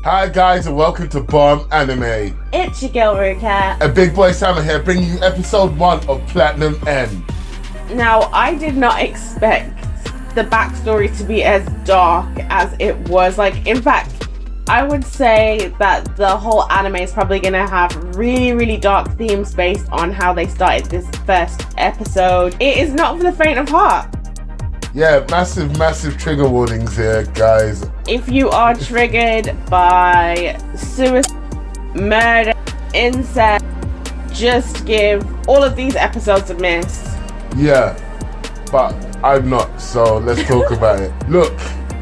Hi guys and welcome to Bomb Anime. It's your girl Ruka. And Big Boy Sam here bringing you episode 1 of Platinum End. Now, I did not expect the backstory to be as dark as it was. In fact, I would say that the whole anime is probably going to have really dark themes based on how they started this first episode. It is not for the faint of heart. Yeah, massive trigger warnings here, guys. If you are triggered by suicide, murder, incest, just give all of these episodes a miss. Yeah, but I'm not, so let's talk about it. Look,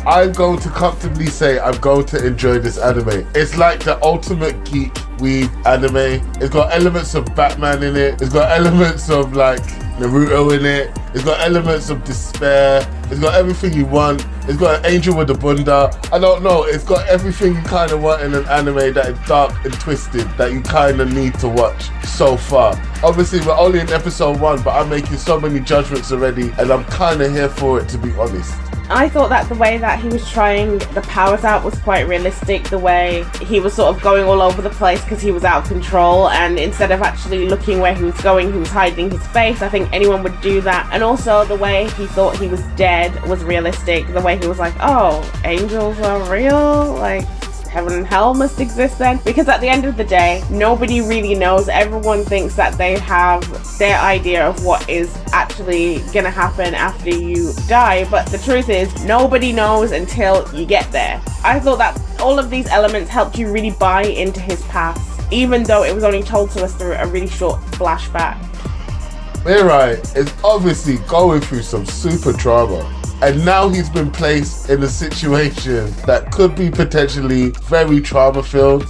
I'm going to comfortably say I'm going to enjoy this anime. It's like the ultimate geek weeb anime. It's got elements of Batman in it. It's got elements of Naruto in it. It's got elements of despair. It's got everything you want. It's got an angel with a bunda. I don't know. It's got everything you kind of want in an anime that is dark and twisted that you kind of need to watch so far. Obviously, we're only in episode 1, but I'm making so many judgments already, and I'm kind of here for it, to be honest. I thought that the way that he was trying the powers out was quite realistic. The way he was sort of going all over the place because he was out of control, and instead of actually looking where he was going, he was hiding his face. I think anyone would do that. And also the way he thought he was dead was realistic. The way he was like, oh, angels are real? Heaven and hell must exist then? Because at the end of the day, nobody really knows. Everyone thinks that they have their idea of what is actually gonna happen after you die, but the truth is, nobody knows until you get there. I thought that all of these elements helped you really buy into his past, even though it was only told to us through a really short flashback. Mirai is obviously going through some super trauma. And now he's been placed in a situation that could be potentially very trauma-filled.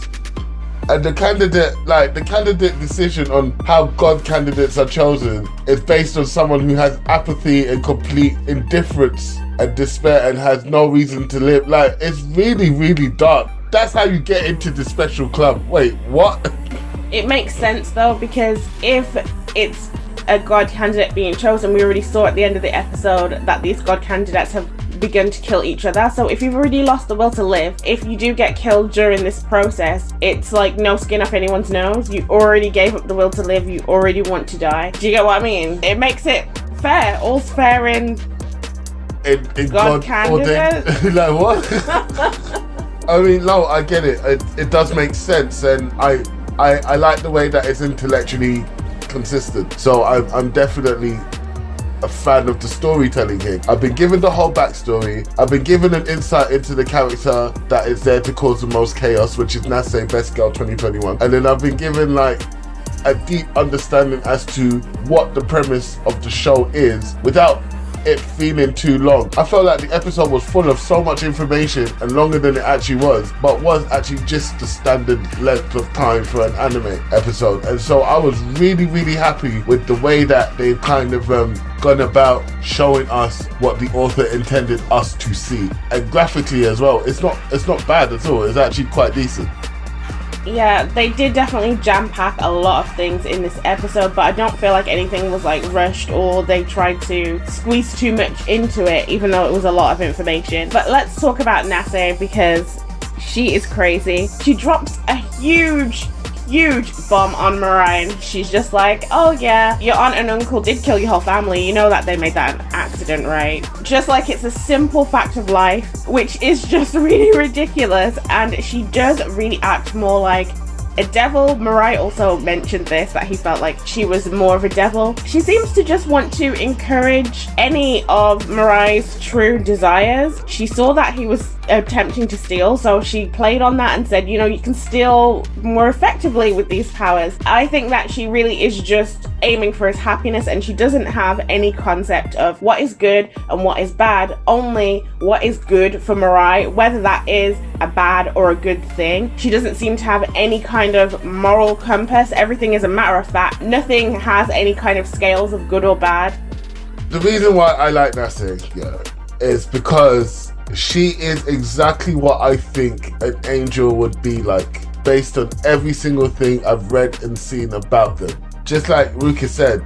And the candidate decision on how God candidates are chosen is based on someone who has apathy and complete indifference and despair and has no reason to live. It's really dark. That's how you get into the special club. Wait, what? It makes sense though, because if it's a God candidate being chosen, we already saw at the end of the episode that these God candidates have begun to kill each other. So if you've already lost the will to live, if you do get killed during this process, it's like no skin off anyone's nose. You already gave up the will to live. You already want to die. Do you get what I mean? It makes it fair. All's fair in God candidate. What? I mean, no, I get it. It does make sense, and I like the way that it's intellectually consistent. So I'm definitely a fan of the storytelling here. I've been given the whole backstory. I've been given an insight into the character that is there to cause the most chaos, which is Nase Best Girl 2021. And then I've been given a deep understanding as to what the premise of the show is without it feeling too long. I felt like the episode was full of so much information and longer than it actually was, but was actually just the standard length of time for an anime episode. And so I was really happy with the way that they've kind of gone about showing us what the author intended us to see. And graphically as well, it's not bad at all. It's actually quite decent. Yeah, they did definitely jam-pack a lot of things in this episode, but I don't feel like anything was rushed or they tried to squeeze too much into it, even though it was a lot of information. But let's talk about Nase, because she is crazy. She drops a huge bomb on Mirai, and she's just like, oh yeah, your aunt and uncle did kill your whole family. You know that they made that an accident, right? Just like it's a simple fact of life, which is just really ridiculous. And she does really act more like a devil. Mirai also mentioned this, that he felt like she was more of a devil. She seems to just want to encourage any of Mirai's true desires. She saw that he was attempting to steal, so she played on that and said, you know, you can steal more effectively with these powers. I think that she really is just aiming for his happiness, and she doesn't have any concept of what is good and what is bad, only what is good for Mirai, whether that is a bad or a good thing. She doesn't seem to have any kind of moral compass. Everything is a matter of fact. Nothing has any kind of scales of good or bad. The reason why I like Nase, is because she is exactly what I think an angel would be like, based on every single thing I've read and seen about them. Just like Ruka said,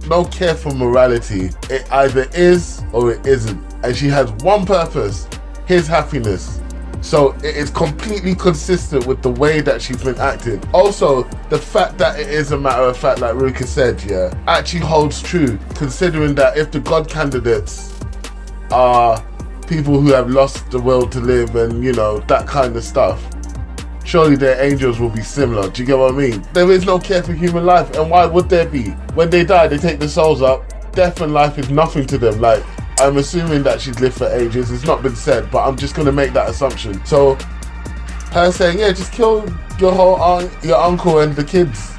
no care for morality. It either is or it isn't. And she has one purpose, his happiness. So it is completely consistent with the way that she's been acting. Also, the fact that it is a matter of fact, like Ruka said, actually holds true, considering that if the God candidates are people who have lost the will to live and, that kind of stuff, surely their angels will be similar. Do you get what I mean? There is no care for human life, and why would there be? When they die, they take the souls up. Death and life is nothing to them. Like, I'm assuming that she's lived for ages. It's not been said, but I'm just gonna make that assumption. So, her saying, just kill your your uncle and the kids.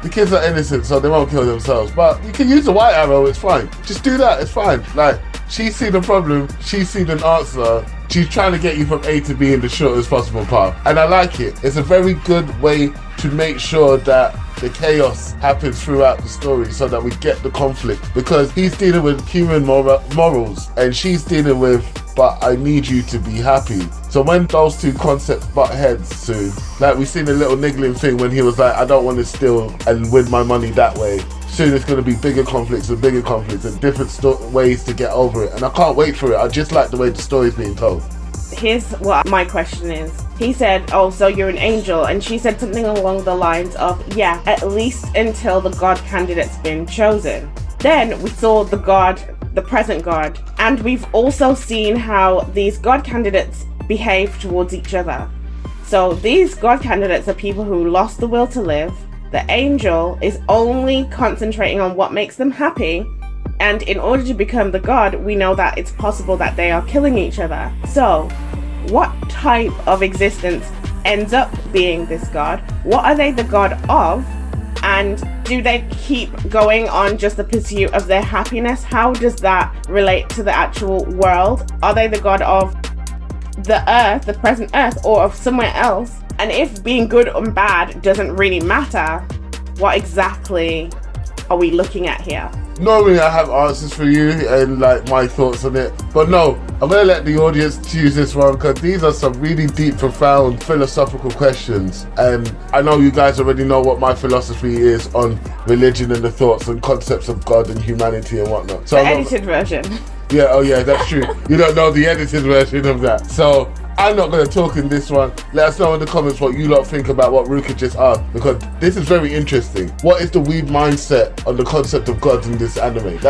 The kids are innocent, so they won't kill themselves. But you can use the white arrow, it's fine. Just do that, it's fine. Like, she's seen a problem, she's seen an answer. She's trying to get you from A to B in the shortest possible path. And I like it. It's a very good way to make sure that the chaos happens throughout the story so that we get the conflict. Because he's dealing with human morals and she's dealing with, but I need you to be happy. So when those two concepts butt heads soon, like we've seen a little niggling thing when he was like, I don't want to steal and win my money that way. Soon it's going to be bigger conflicts and different ways to get over it. And I can't wait for it. I just like the way the story's being told. Here's what my question is. He said, oh, so you're an angel. And she said something along the lines of, yeah, at least until the God candidate's been chosen. Then we saw the God, the present God. And we've also seen how these God candidates behave towards each other. So these God candidates are people who lost the will to live. The angel is only concentrating on what makes them happy. And in order to become the God, we know that it's possible that they are killing each other. So, what type of existence ends up being this God? What are they the God of? And do they keep going on just the pursuit of their happiness? How does that relate to the actual world? Are they the God of the earth, the present earth, or of somewhere else? And if being good and bad doesn't really matter, what exactly are we looking at here? Normally I have answers for you and like my thoughts on it, but no, I'm gonna let the audience choose this one because these are some really deep, profound philosophical questions, and I know you guys already know what my philosophy is on religion and the thoughts and concepts of God and humanity and whatnot. So the edited version. Yeah, oh yeah, that's true. You don't know the edited version of that. So I'm not going to talk in this one. Let us know in the comments what you lot think about what Ruka just asked, because this is very interesting. What is the weeb mindset on the concept of God in this anime?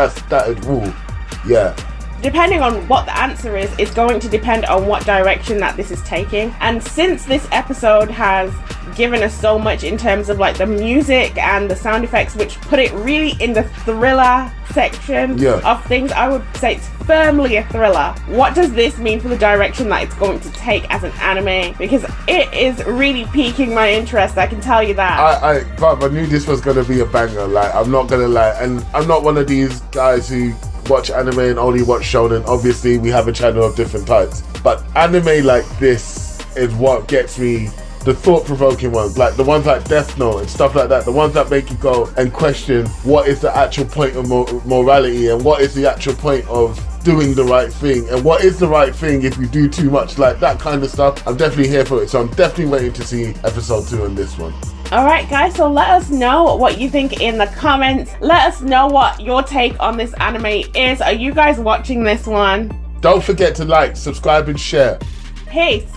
Yeah. Depending on what the answer is, it's going to depend on what direction that this is taking. And since this episode has given us so much in terms of like the music and the sound effects, which put it really in the thriller section of things, I would say it's firmly a thriller. What does this mean for the direction that it's going to take as an anime? Because it is really piquing my interest, I can tell you that. I knew this was going to be a banger, like, I'm not going to lie. And I'm not one of these guys who watch anime and only watch shonen. Obviously we have a channel of different types, but anime like this is what gets me, the thought-provoking ones, like the ones like Death Note and stuff like that, the ones that make you go and question what is the actual point of morality and what is the actual point of doing the right thing and what is the right thing if you do too much, like that kind of stuff. I'm definitely here for it, so I'm definitely waiting to see episode 2 on this one. Alright guys, so let us know what you think in the comments. Let us know what your take on this anime is. Are you guys watching this one? Don't forget to like, subscribe and share. Peace.